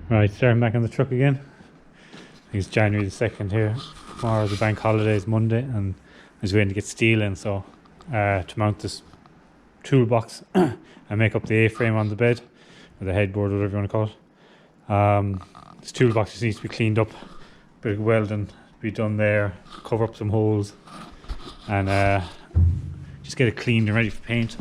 Right, starting back on the truck again. I think it's January the 2nd here. Tomorrow the bank holiday is Monday, and I was waiting to get steel in, so to mount this toolbox and make up the A-frame on the bed, or the headboard, whatever you want to call it. This toolbox just needs to be cleaned up, a bit of welding to be done there, cover up some holes, and just get it cleaned and ready for paint.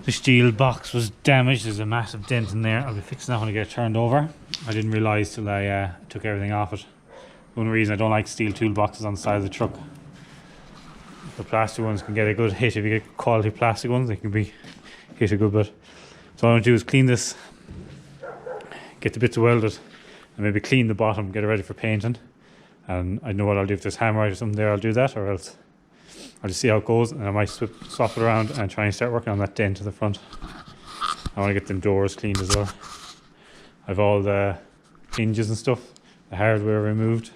The steel box was damaged. There's a massive dent in there. I'll be fixing that when I get it turned over. I didn't realise till I took everything off it. One reason I don't like steel toolboxes on the side of the truck. The plastic ones can get a good hit. If you get quality plastic ones, they can be hit a good bit. So all I'm going to do is clean this, get the bits welded, and maybe clean the bottom, get it ready for painting. And I know what I'll do. If there's hammerite or something there, I'll do that, or else I'll just see how it goes, and I might swap it around and try and start working on that dent to the front. I want to get them doors cleaned as well. I've all the hinges and stuff, the hardware removed.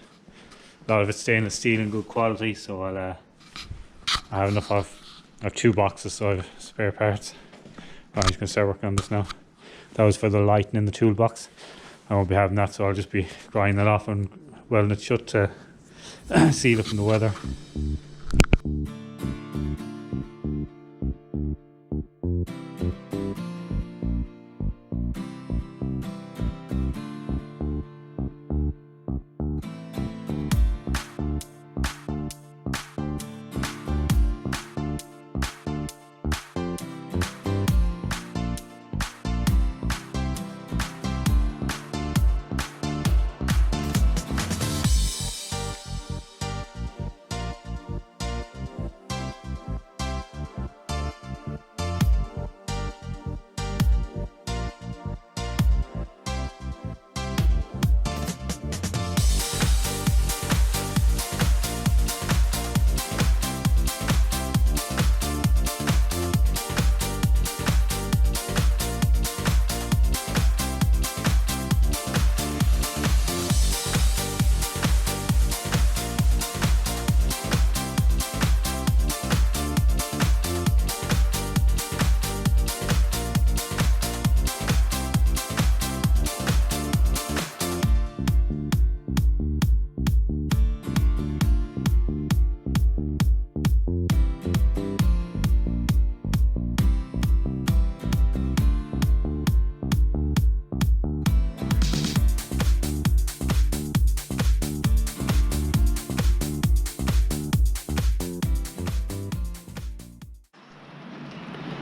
A lot of it's stainless steel in good quality, so I have enough of. I have 2 boxes, so I have spare parts. I'm just going to start working on this now. That was for the lighting in the toolbox. I won't be having that, so I'll just be grinding that off and welding it shut to seal it from the weather.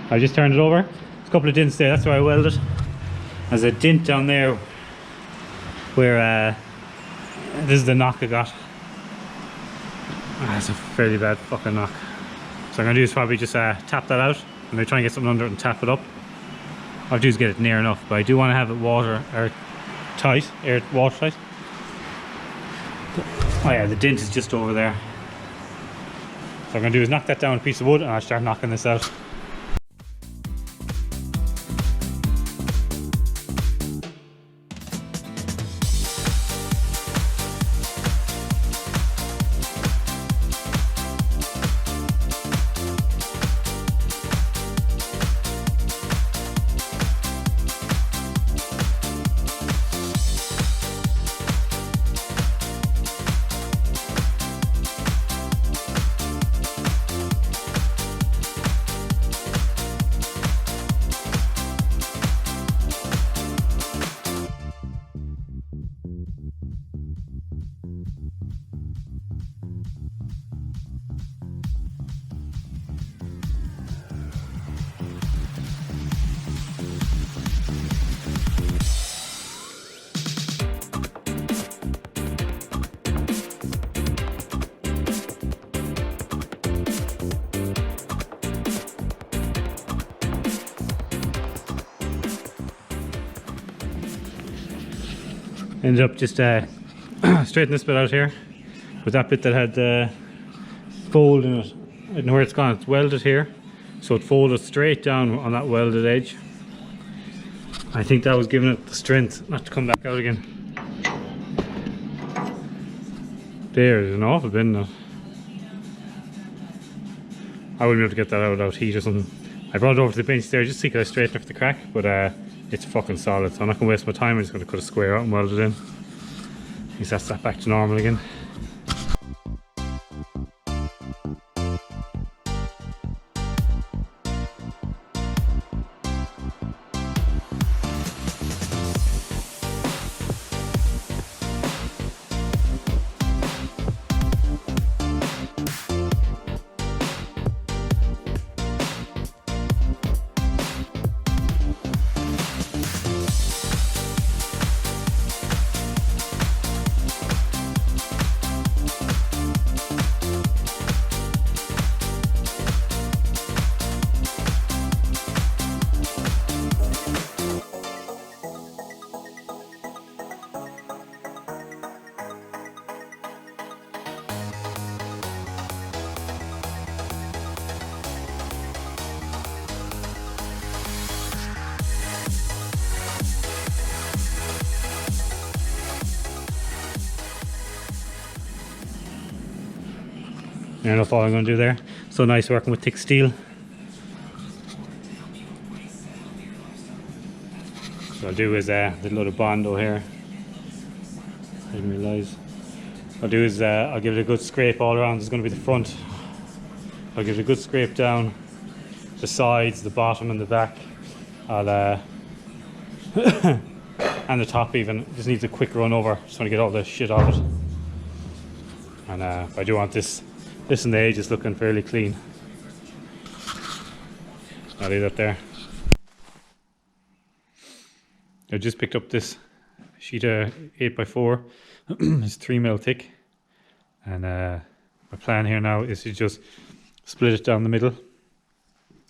I just turned it over. There's a couple of dents there, that's where I welded. There's a dent down there where this is the knock I got. That's a fairly bad fucking knock. So I'm going to do is probably just tap that out. I'm going to try and get something under it and tap it up. All I have to do is get it near enough, but I do want to have it watertight. Oh yeah, the dent is just over there. So what I'm going to do is knock that down with a piece of wood, and I'll start knocking this out. Ended up just straightening this bit out here with that bit that had the fold in it. I don't know where it's gone. It's welded here, so it folded straight down on that welded edge. I think that was giving it the strength not to come back out again. There's an awful bit in it. I wouldn't be able to get that out without heat or something. I brought it over to the bench there just to see could I straighten it for the crack, but it's fucking solid. So I'm not gonna waste my time, I'm just gonna cut a square out and weld it in. At least that's that back to normal again. And that's all I'm going to do there. So nice working with thick steel. So I'll do is the little Bondo here. I didn't realise. I'll do is I'll give it a good scrape all around. This is going to be the front. I'll give it a good scrape down the sides, the bottom and the back. I'll and the top even. Just needs a quick run over. Just want to get all the shit off it. And I do want this and the edge is looking fairly clean. I'll leave that there. I just picked up this sheet of 8x4. It's 3mm thick, and my plan here now is to just split it down the middle.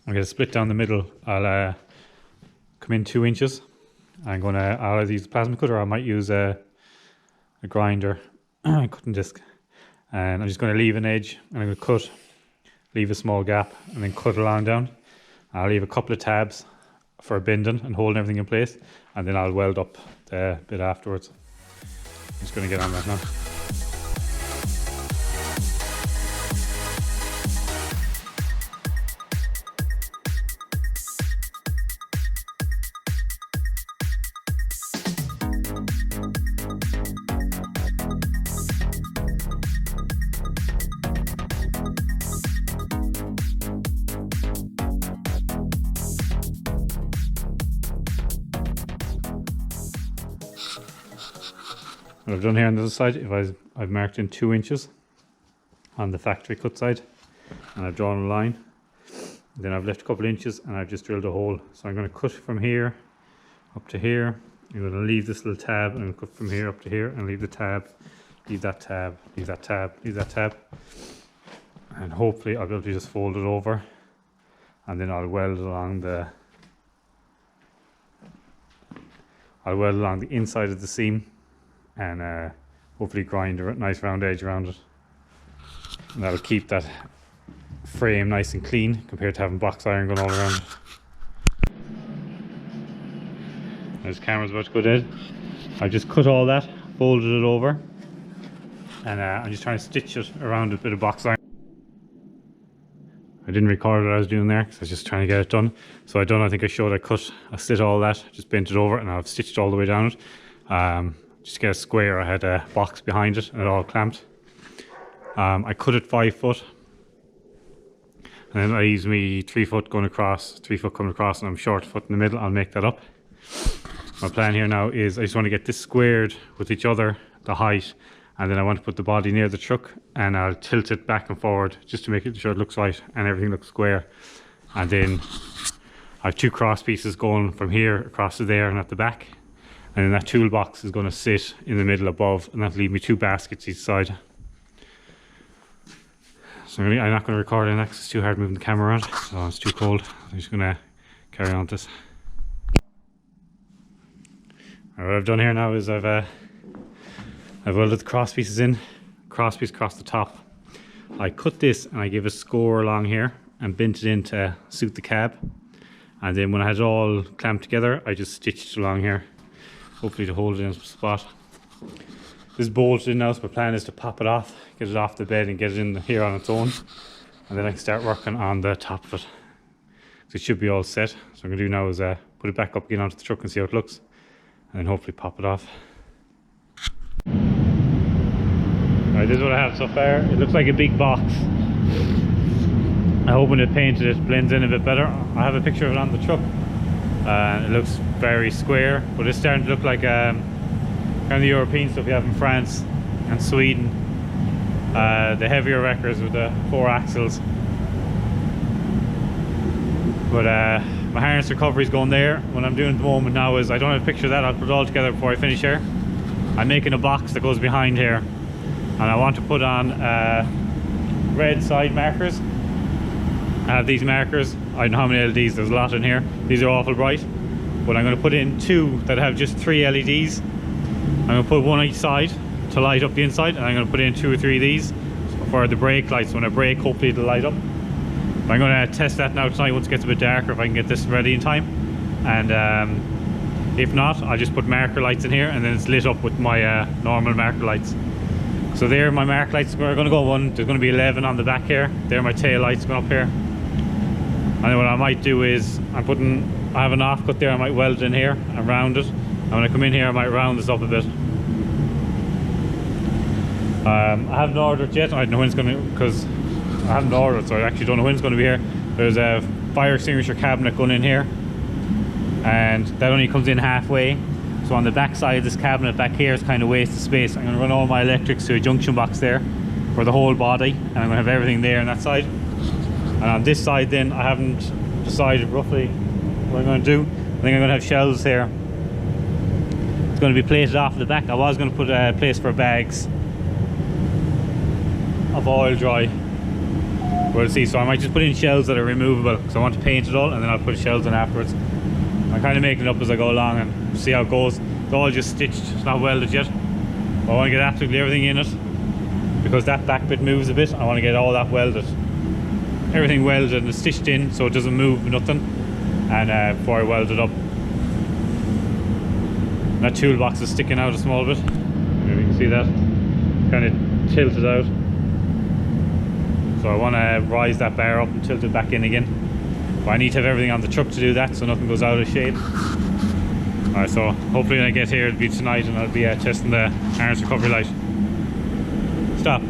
I'm going to split down the middle. I'll come in 2 inches. I'll either use a plasma cutter or I might use a grinder, cutting disc. And I'm just going to leave an edge, and I'm going to cut, leave a small gap, and then cut along down. I'll leave a couple of tabs for bending and holding everything in place, and then I'll weld up the bit afterwards. I'm just going to get on that now. What I've done here on the other side, I've marked in 2 inches on the factory cut side, and I've drawn a line. Then I've left a couple of inches and I've just drilled a hole. So I'm going to cut from here up to here. I'm going to leave this little tab, and I'm going to cut from here up to here and leave the tab, leave that tab, leave that tab, leave that tab. And hopefully I'll be able to just fold it over, and then I'll weld along the inside of the seam, and hopefully grind a nice round edge around it, and that'll keep that frame nice and clean compared to having box iron going all around it. This camera's about to go dead. I just cut all that, folded it over, and I'm just trying to stitch it around a bit of box iron. I didn't record what I was doing there because I was just trying to get it done. So I think I showed I slit all that, just bent it over, and I've stitched all the way down it. Just to get a square, I had a box behind it and it all clamped. I cut it 5 foot, and then I use me 3 foot going across, 3 foot coming across, and I'm short foot in the middle. I'll make that up. My plan here now is I just want to get this squared with each other, the height, and then I want to put the body near the truck, and I'll tilt it back and forward just to make sure it looks right and everything looks square. And then I have 2 cross pieces going from here across to there and at the back. And then that toolbox is going to sit in the middle above, and that'll leave me 2 baskets each side. So I'm not going to record in that because it's too hard moving the camera around. So it's too cold. I'm just going to carry on with this. What I've done here now is I've welded the cross pieces in, cross piece across the top. I cut this and I give a score along here and bent it in to suit the cab. And then when I had it all clamped together, I just stitched along here, hopefully to hold it in a spot. This is bolted in now, so my plan is to pop it off, get it off the bed and get it in here on its own. And then I can start working on the top of it. So it should be all set. So what I'm going to do now is put it back up again onto the truck and see how it looks, and then hopefully pop it off. Alright, this is what I have so far. It looks like a big box. I hope when it painted it blends in a bit better. I have a picture of it on the truck. It looks very square, but it's starting to look like kind of the European stuff you have in France and Sweden. The heavier wreckers with the 4 axles. But my harness recovery is going there. What I'm doing at the moment now is, I don't have a picture of that, I'll put it all together before I finish here. I'm making a box that goes behind here, and I want to put on red side markers. I have these markers, I don't know how many LEDs, there's a lot in here. These are awful bright, but I'm going to put in 2 that have just 3 LEDs. I'm going to put 1 on each side to light up the inside, and I'm going to put in 2 or 3 of these for the brake lights. When I brake, hopefully it'll light up. I'm going to test that now tonight once it gets a bit darker, if I can get this ready in time. And if not, I'll just put marker lights in here, and then it's lit up with my normal marker lights. So there, my marker lights are going to go one. There's going to be 11 on the back here. There are my tail lights going up here. And then what I might do is, I have an offcut there, I might weld it in here and round it. And when I come in here, I might round this up a bit. I haven't ordered yet. I don't know when it's going to, because I haven't ordered, so I actually don't know when it's going to be here. There's a fire extinguisher cabinet going in here, and that only comes in halfway. So on the back side of this cabinet back here is kind of wasted space. I'm going to run all my electrics to a junction box there for the whole body, and I'm going to have everything there on that side. And on this side then, I haven't decided roughly what I'm going to do. I think I'm going to have shelves here. It's going to be plated off the back. I was going to put a place for bags of oil dry. We'll see. So I might just put in shelves that are removable, because I want to paint it all, and then I'll put shelves in afterwards. I'm kind of making it up as I go along and see how it goes. It's all just stitched, it's not welded yet. But I want to get absolutely everything in it, because that back bit moves a bit. I want to get all that welded. Everything welded and stitched in so it doesn't move nothing. And before I weld it up. That toolbox is sticking out a small bit. Maybe you can see that. Kind of tilted out. So I want to rise that bar up and tilt it back in again. But I need to have everything on the truck to do that, so nothing goes out of shade. Alright, so hopefully when I get here it'll be tonight, and I'll be testing the harness recovery light. Stop.